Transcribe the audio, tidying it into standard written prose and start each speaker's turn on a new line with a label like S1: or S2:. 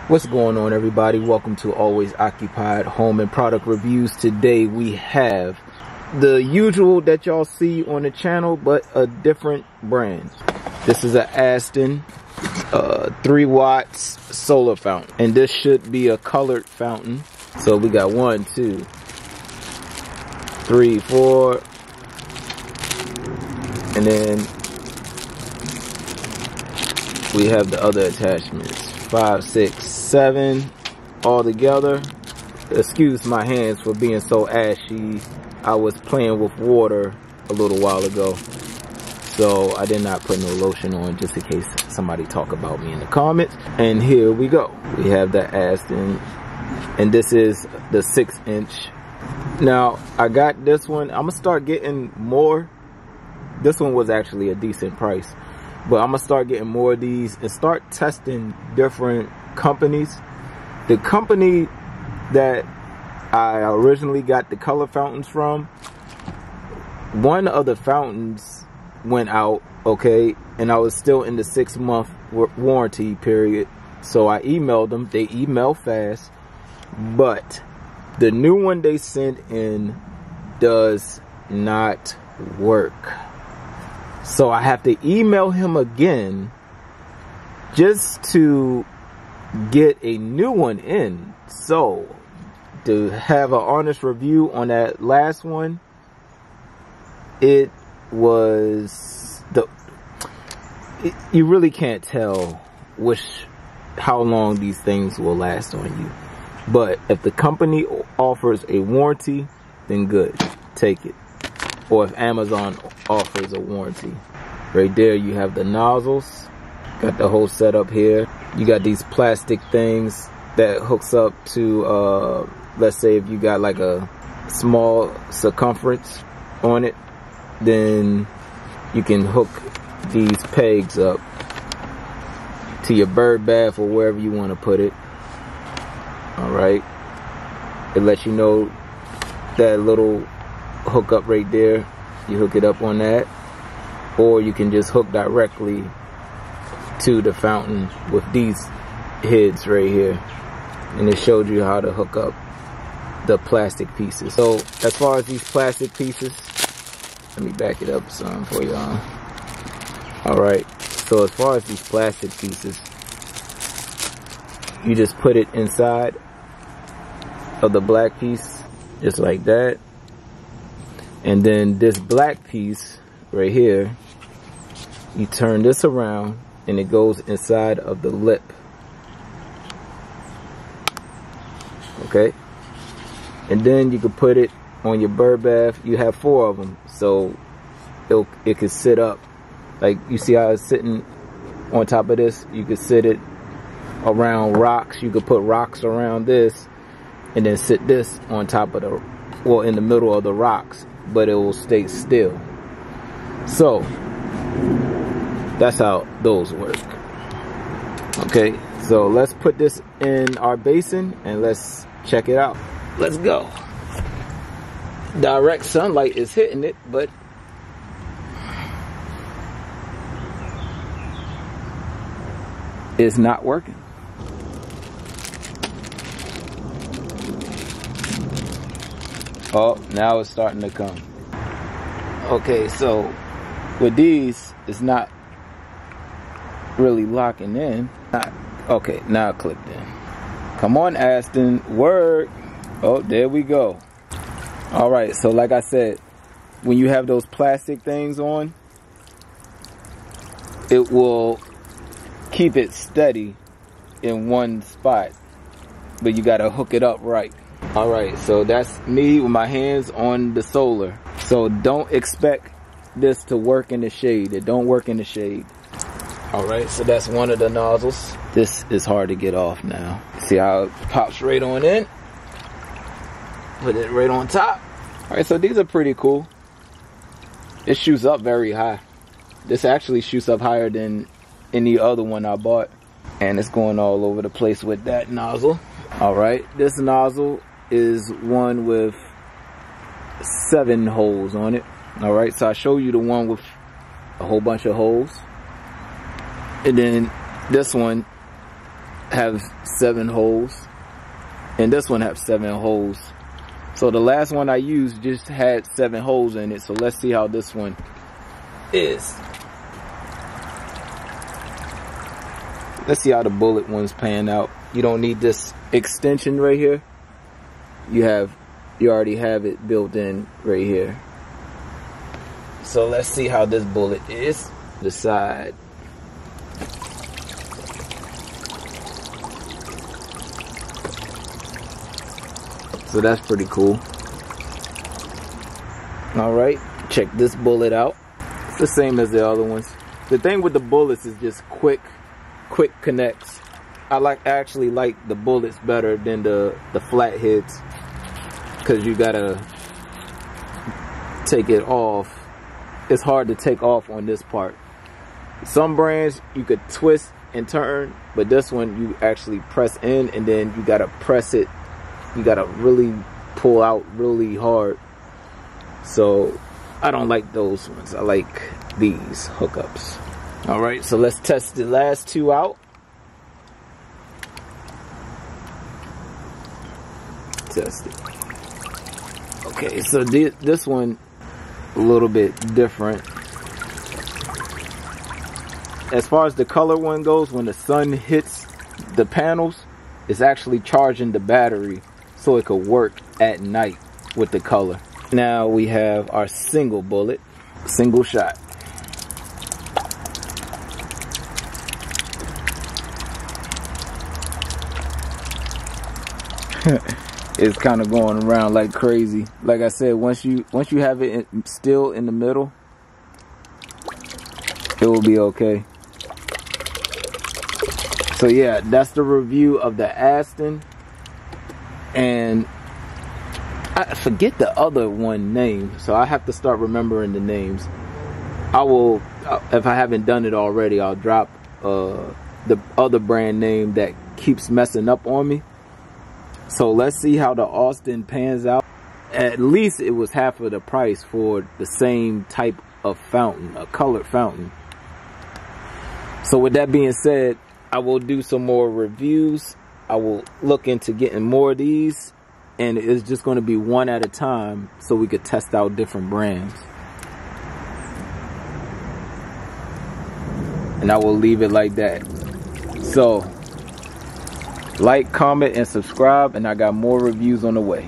S1: What's going on, everybody? Welcome to Always Occupied Home and Product Reviews. Today we have the usual that y'all see on the channel, but a different brand. This is an AISITIN 3 watts solar fountain, and this should be a colored fountain. So we got 1, 2, 3, 4, and then we have the other attachments. 5, 6, 7 all together. Excuse my hands for being so ashy. I was playing with water a little while ago, so I did not put no lotion on, just in case somebody talk about me in the comments. And here we go. We have the AISITIN, and this is the 6-inch. Now I got this one. I'm gonna start getting more. This one was actually a decent price, but I'm gonna start getting more of these and start testing different companies. The company that I originally got the color fountains from, one of the fountains went out, okay, and I was still in the 6-month warranty period. So I emailed them. They email fast, but the new one they sent in does not work. So I have to email him again just to get a new one in. So to have an honest review on that last one, it was you really can't tell how long these things will last on you. But if the company offers a warranty, then good, take it. Or if Amazon offers a warranty. Right there you have the nozzles. Got the whole setup here. You got these plastic things that hooks up to, let's say if you got like a small circumference on it, then you can hook these pegs up to your bird bath or wherever you want to put it. Alright. It lets you know that little hook up right there. You hook it up on that, or you can just hook directly to the fountain with these heads right here, and it showed you how to hook up the plastic pieces. So as far as these plastic pieces, let me back it up some for y'all. Alright, so as far as these plastic pieces, you just put it inside of the black piece, just like that. And then this black piece right here, you turn this around and it goes inside of the lip. Okay? And then you can put it on your bird bath. You have 4 of them, so it could sit up. Like, you see how it's sitting on top of this? You could sit it around rocks. You could put rocks around this and then sit this on top of the, well, in the middle of the rocks, but it will stay still. So that's how those work. Okay, so let's put this in our basin and let's check it out. Let's go. Direct sunlight is hitting it, but it's not working. Oh, now it's starting to come. Okay, so with these, it's not really locking in. Okay, now it clicked in. Come on, AISITIN, work. Oh, there we go. All right, so like I said, when you have those plastic things on, it will keep it steady in one spot, but you gotta hook it up right. All right, so that's me with my hands on the solar. So don't expect this to work in the shade. It don't work in the shade. All right, so that's one of the nozzles. This is hard to get off now. See how it pops right on in? Put it right on top. All right, so these are pretty cool. It shoots up very high. This actually shoots up higher than any other one I bought. And it's going all over the place with that nozzle. All right, this nozzle is one with 7 holes on it. All right, so I show you the one with a whole bunch of holes, and then this one have 7 holes, and this one has 7 holes. So the last one I used just had 7 holes in it. So let's see how this one is. Let's see how the bullet ones pan out. You don't need this extension right here. You already have it built in right here. So let's see how this bullet is. The side. So that's pretty cool. Alright, check this bullet out. It's the same as the other ones. The thing with the bullets is just quick connects. I actually like the bullets better than the flat heads, because you gotta take it off. It's hard to take off on this part. Some brands you could twist and turn, but this one you actually press in and then you gotta press it. You gotta really pull out really hard. So I don't like those ones. I like these hookups. All right, so let's test the last 2 out. Test it. Okay, so this one a little bit different. As far as the color one goes, when the sun hits the panels, it's actually charging the battery so it could work at night with the color. Now we have our single bullet, single shot. It's kind of going around like crazy. Like I said, once you have it still in the middle, it will be okay. So yeah, that's the review of the AISITIN. And I forget the other one name, so I have to start remembering the names. I will, if I haven't done it already, I'll drop the other brand name that keeps messing up on me. So let's see how the AISITIN pans out. At least it was half of the price for the same type of fountain, a colored fountain. So with that being said, I will do some more reviews. I will look into getting more of these, and it's just going to be one at a time so we could test out different brands. And I will leave it like that. So like, comment, and subscribe, and I got more reviews on the way.